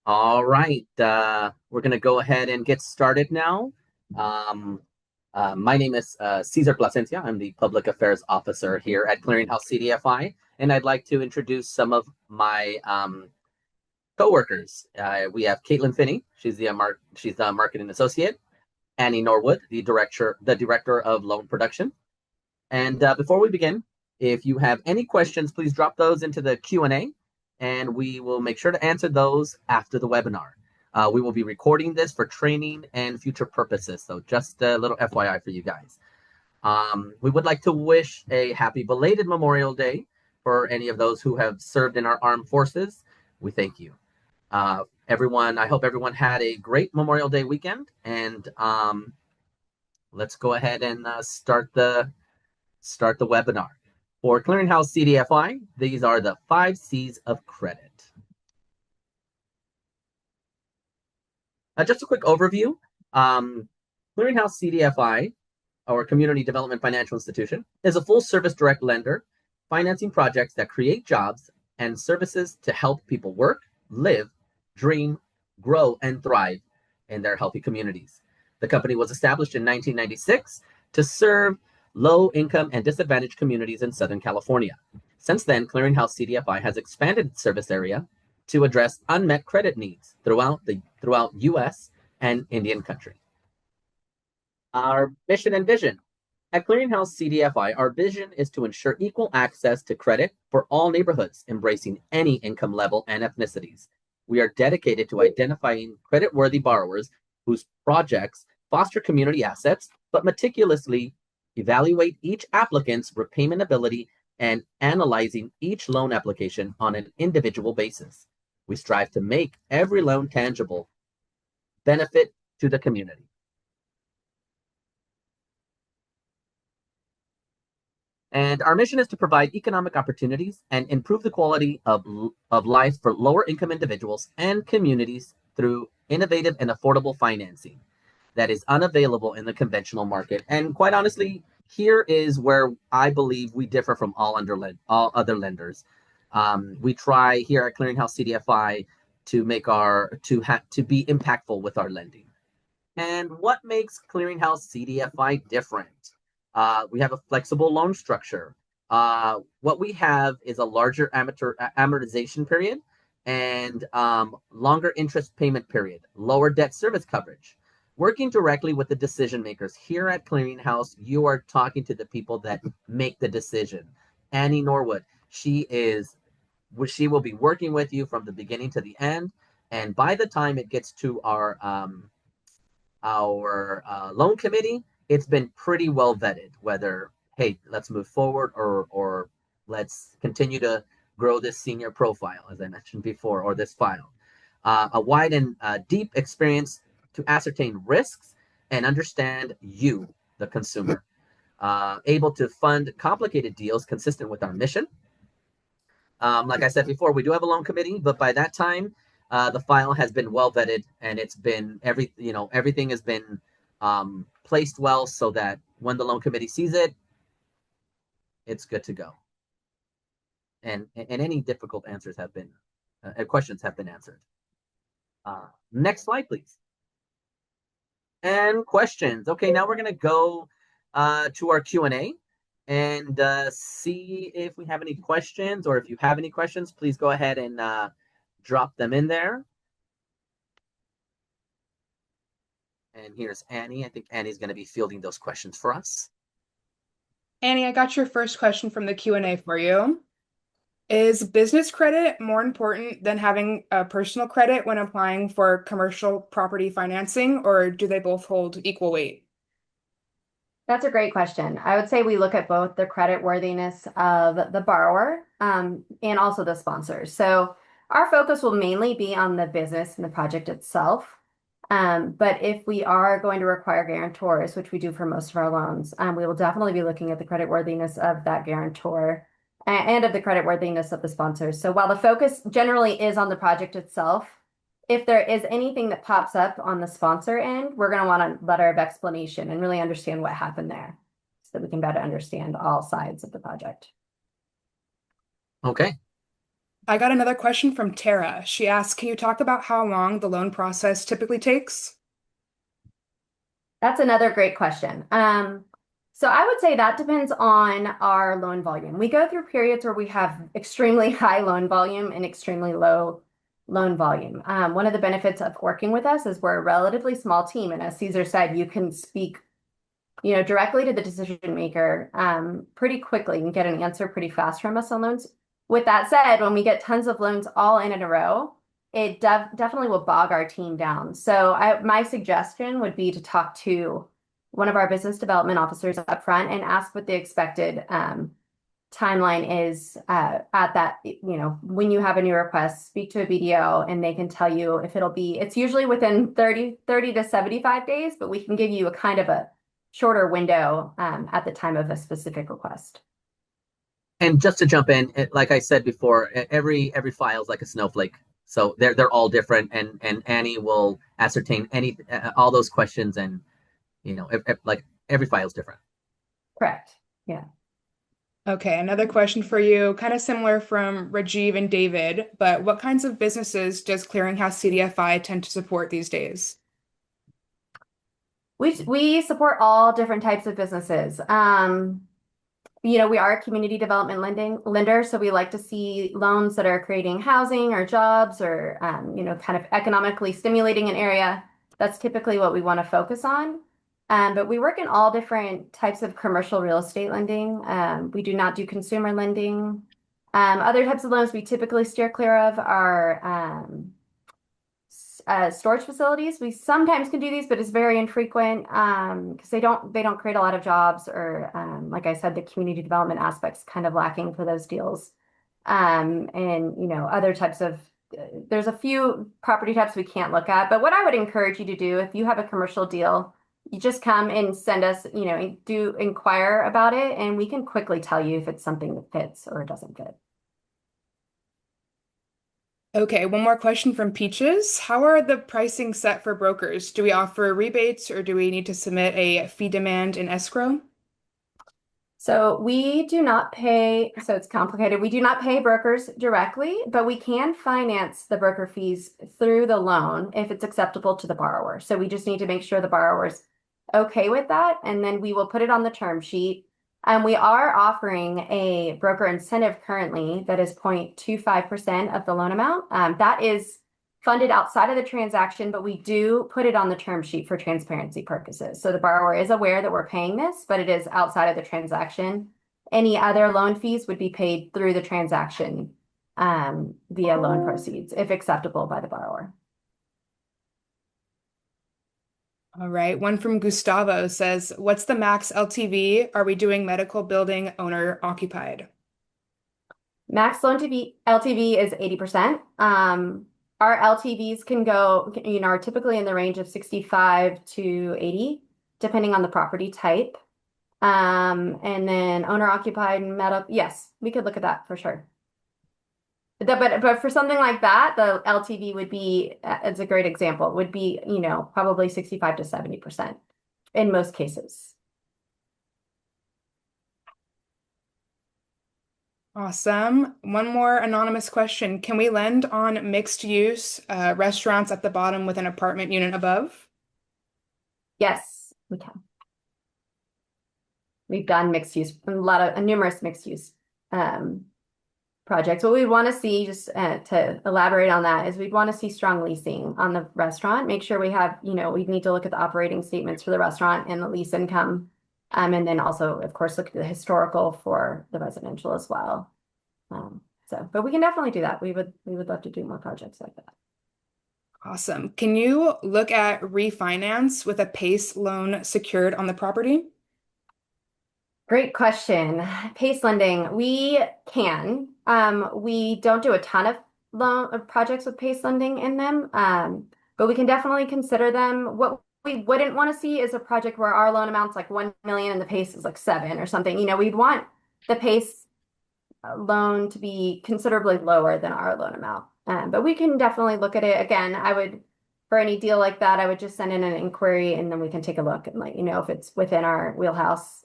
All right, we're going to go ahead and get started now. Um, my name is Cesar Plasencia. I'm the Public Affairs Officer here at Clearinghouse CDFI, and I'd like to introduce some of my coworkers. We have Caitlin Finney. She's the Marketing Associate. Annie Norwood, the Director of Loan Production. And before we begin, if you have any questions, please drop those into the Q&A, and we will make sure to answer those after the webinar. We will be recording this for training and future purposes, so just a little FYI for you guys. We would like to wish a happy belated Memorial Day for any of those who have served in our armed forces. We thank you. I hope everyone had a great Memorial Day weekend, and let's go ahead and start the webinar. For Clearinghouse CDFI, these are the 5 C's of credit. Just a quick overview. Clearinghouse CDFI, our Community Development Financial Institution, is a full-service direct lender financing projects that create jobs and services to help people work, live, dream, grow, and thrive in their healthy communities. The company was established in 1996 to serve low-income and disadvantaged communities in Southern California. Since then, Clearinghouse CDFI has expanded its service area to address unmet credit needs throughout U.S. and Indian country. Our mission and vision. At Clearinghouse CDFI, our vision is to ensure equal access to credit for all neighborhoods, embracing any income level and ethnicities. We are dedicated to identifying credit-worthy borrowers whose projects foster community assets, but meticulously evaluate each applicant's repayment ability and analyzing each loan application on an individual basis. We strive to make every loan tangible benefit to the community. And our mission is to provide economic opportunities and improve the quality of life for lower income individuals and communities through innovative and affordable financing that is unavailable in the conventional market. And quite honestly, here is where I believe we differ from all other lenders. We try here at Clearinghouse CDFI to be impactful with our lending. And what makes Clearinghouse CDFI different? We have a flexible loan structure. What we have is a larger amortization period and longer interest payment period, lower debt service coverage. Working directly with the decision makers here at Clearinghouse, you are talking to the people that make the decision. Annie Norwood, she will be working with you from the beginning to the end, and by the time it gets to our loan committee, it's been pretty well vetted, whether, hey, let's move forward or let's continue to grow this senior profile, as I mentioned before, or this file. A wide and deep experience to ascertain risks and understand you, the consumer. Able to fund complicated deals consistent with our mission. Like I said before, we do have a loan committee, but by that time, the file has been well vetted and it's been everything has been placed well so that when the loan committee sees it, it's good to go. And any difficult questions have been answered. Next slide, please. And questions. Okay, now we're going to go to our Q&A and see if we have any questions, or if you have any questions, please go ahead and drop them in there. And here's Annie. I think Annie's going to be fielding those questions for us. Annie, I got your first question from the Q&A for you. Is business credit more important than having personal credit when applying for commercial property financing, or do they both hold equal weight? That's a great question. I would say we look at both the credit worthiness of the borrower and also the sponsors. So our focus will mainly be on the business and the project itself. But if we are going to require guarantors, which we do for most of our loans, we will definitely be looking at the credit worthiness of that guarantor and of the credit worthiness of the sponsors. So while the focus generally is on the project itself, if there is anything that pops up on the sponsor end, we're going to want a letter of explanation and really understand what happened there so that we can better understand all sides of the project. Okay. I got another question from Tara. She asked, can you talk about how long the loan process typically takes? That's another great question. So I would say that depends on our loan volume. We go through periods where we have extremely high loan volume and extremely low loan volume. One of the benefits of working with us is we're a relatively small team, and as Caesar said, you can speak, directly to the decision maker pretty quickly and get an answer pretty fast from us on loans. With that said, when we get tons of loans all in a row, it definitely will bog our team down. So my suggestion would be to talk to one of our business development officers up front and ask what the expected timeline is at that, when you have a new request, speak to a BDO and they can tell you if it's usually within 30 to 75 days, but we can give you a kind of a shorter window at the time of a specific request. And just to jump in, like I said before, every file is like a snowflake. So they're all different, and Annie will ascertain all those questions, and like every file is different. Correct. Yeah. Okay, another question for you, kind of similar from Rajiv and David, but what kinds of businesses does Clearinghouse CDFI tend to support these days? We support all different types of businesses. We are a community development lender, so we like to see loans that are creating housing or jobs or kind of economically stimulating an area. That's typically what we want to focus on. But we work in all different types of commercial real estate lending. We do not do consumer lending. Other types of loans we typically steer clear of are storage facilities. We sometimes can do these, but it's very infrequent because they don't create a lot of jobs, or like I said, the community development aspect's kind of lacking for those deals. And other types of there's a few property types we can't look at. But what I would encourage you to do if you have a commercial deal, you just come and send us, do inquire about it, and we can quickly tell you if it's something that fits or it doesn't fit. Okay, one more question from Peaches. How are the pricing set for brokers? Do we offer rebates or do we need to submit a fee demand in escrow? So we do not pay, so it's complicated. We do not pay brokers directly, but we can finance the broker fees through the loan if it's acceptable to the borrower. So we just need to make sure the borrower's okay with that, and then we will put it on the term sheet. And we are offering a broker incentive currently that is 0.25% of the loan amount. That is funded outside of the transaction, but we do put it on the term sheet for transparency purposes. So the borrower is aware that we're paying this, but it is outside of the transaction. Any other loan fees would be paid through the transaction via loan proceeds, if acceptable by the borrower. All right, one from Gustavo says, what's the max LTV? Are we doing medical building owner occupied? Max loan LTV is 80%. Our LTVs can go, are typically in the range of 65 to 80, depending on the property type. And then owner occupied and medical, yes, we could look at that for sure. But for something like that, the LTV would be, it's a great example, would be, probably 65 to 70% in most cases. Awesome. One more anonymous question. Can we lend on mixed use restaurants at the bottom with an apartment unit above? Yes, we can. We've done mixed use, numerous mixed use projects. What we want to see, just to elaborate on that, is we'd want to see strong leasing on the restaurant. Make sure we have, we need to look at the operating statements for the restaurant and the lease income. And then also, of course, look at the historical for the residential as well. But we can definitely do that. We would love to do more projects like that. Awesome. Can you look at refinance with a PACE loan secured on the property? Great question. PACE lending, we can. We don't do a ton of projects with PACE lending in them, but we can definitely consider them. What we wouldn't want to see is a project where our loan amount's like 1 million and the PACE is like 7 or something. We'd want the PACE loan to be considerably lower than our loan amount. But we can definitely look at it. Again, for any deal like that, I would just send in an inquiry and then we can take a look and let you know if it's within our wheelhouse.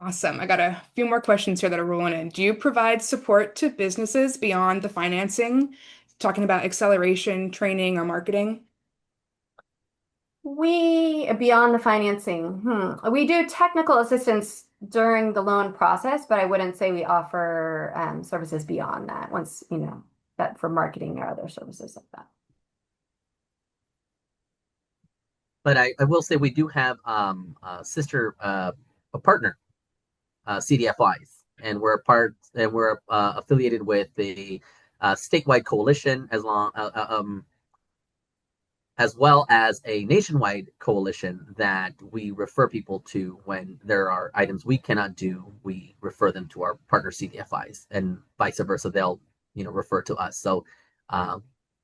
Awesome. I got a few more questions here that are rolling in. Do you provide support to businesses beyond the financing, talking about acceleration, training, or marketing? We, beyond the financing, we do technical assistance during the loan process, but I wouldn't say we offer services beyond that once, that for marketing or other services like that. But I will say we do have a partner CDFIs, and we're affiliated with the statewide coalition as well as a nationwide coalition that we refer people to when there are items we cannot do. We refer them to our partner CDFIs, and vice versa. They'll refer to us. So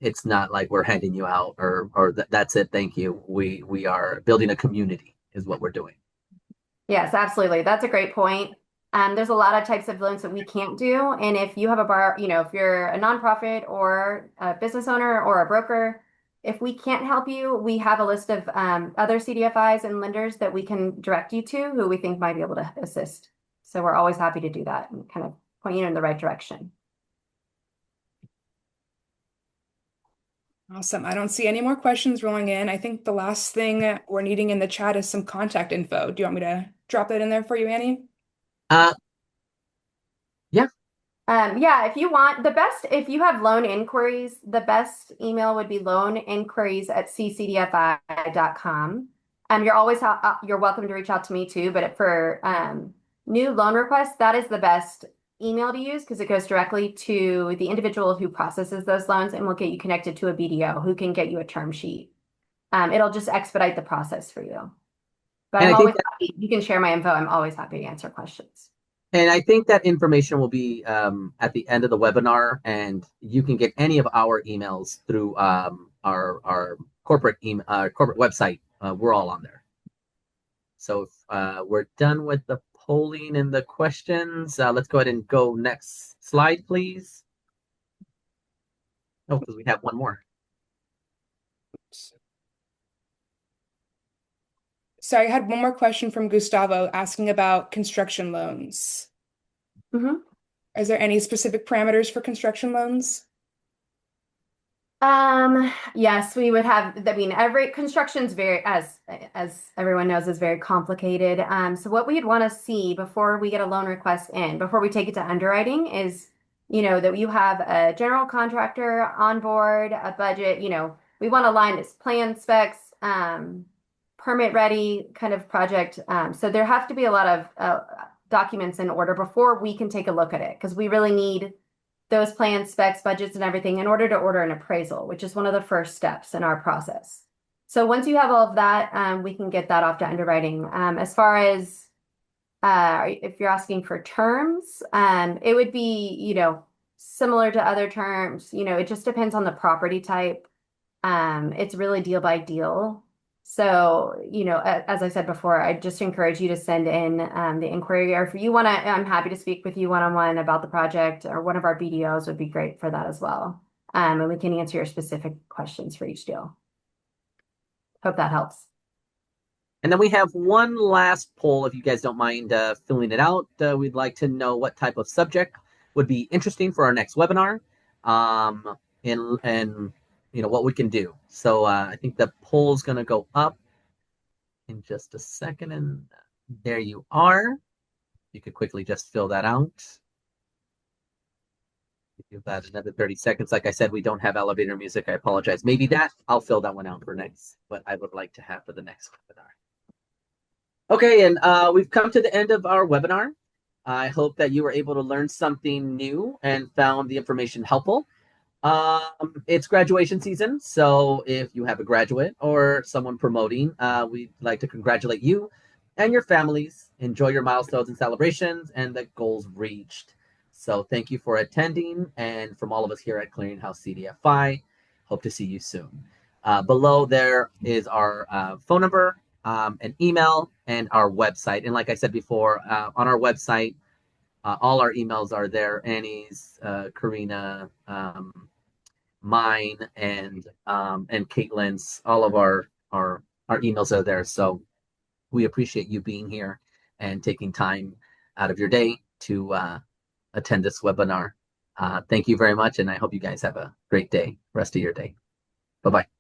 it's not like we're handing you out or that's it. Thank you. We are building a community is what we're doing. Yes, absolutely. That's a great point. There's a lot of types of loans that we can't do. And if you have if you're a nonprofit or a business owner or a broker, if we can't help you, we have a list of other CDFIs and lenders that we can direct you to who we think might be able to assist. So we're always happy to do that and kind of point you in the right direction. Awesome. I don't see any more questions rolling in. I think the last thing we're needing in the chat is some contact info. Do you want me to drop that in there for you, Annie? Yeah. Yeah, if you want if you have loan inquiries, the best email would be loaninquiries@ccdfi.com. You're welcome to reach out to me too, but for new loan requests, that is the best email to use because it goes directly to the individual who processes those loans and will get you connected to a BDO who can get you a term sheet. It'll just expedite the process for you. But I'm always happy. You can share my info. I'm always happy to answer questions. And I think that information will be at the end of the webinar, and you can get any of our emails through our corporate website. We're all on there. So if we're done with the polling and the questions, let's go ahead and go next slide, please. Oh, because we have one more. Sorry, I had one more question from Gustavo asking about construction loans. Mm-hmm. Is there any specific parameters for construction loans? Yes, we would have, every construction's as everyone knows, is very complicated. So what we'd want to see before we get a loan request in, before we take it to underwriting is, that you have a general contractor on board, a budget, we want to line this plan specs, permit ready kind of project. So there have to be a lot of documents in order before we can take a look at it because we really need those plans, specs, budgets, and everything in order to order an appraisal, which is one of the first steps in our process. So once you have all of that, we can get that off to underwriting. As far as if you're asking for terms, it would be, similar to other terms. It just depends on the property type. It's really deal by deal. So, as I said before, I just encourage you to send in the inquiry, or if you want to, I'm happy to speak with you one-on-one about the project, or one of our BDOs would be great for that as well. And we can answer your specific questions for each deal. Hope that helps. And then we have one last poll, if you guys don't mind filling it out. We'd like to know what type of subject would be interesting for our next webinar, and what we can do. So I think the poll is going to go up in just a second, and there you are. You could quickly just fill that out. Give that another 30 seconds. Like I said, we don't have elevator music. I apologize. Maybe I'll fill that one out for next, but I would like to have for the next webinar. Okay, and we've come to the end of our webinar. I hope that you were able to learn something new and found the information helpful. It's graduation season, so if you have a graduate or someone promoting, we'd like to congratulate you and your families. Enjoy your milestones and celebrations and the goals reached. So thank you for attending, and from all of us here at Clearinghouse CDFI, hope to see you soon. Below there is our phone number, an email, and our website. And like I said before, on our website, all our emails are there. Annie's, Karina, mine, and Caitlin's. All of our emails are there. So we appreciate you being here and taking time out of your day to attend this webinar. Thank you very much, and I hope you guys have a great day, rest of your day. Bye-bye.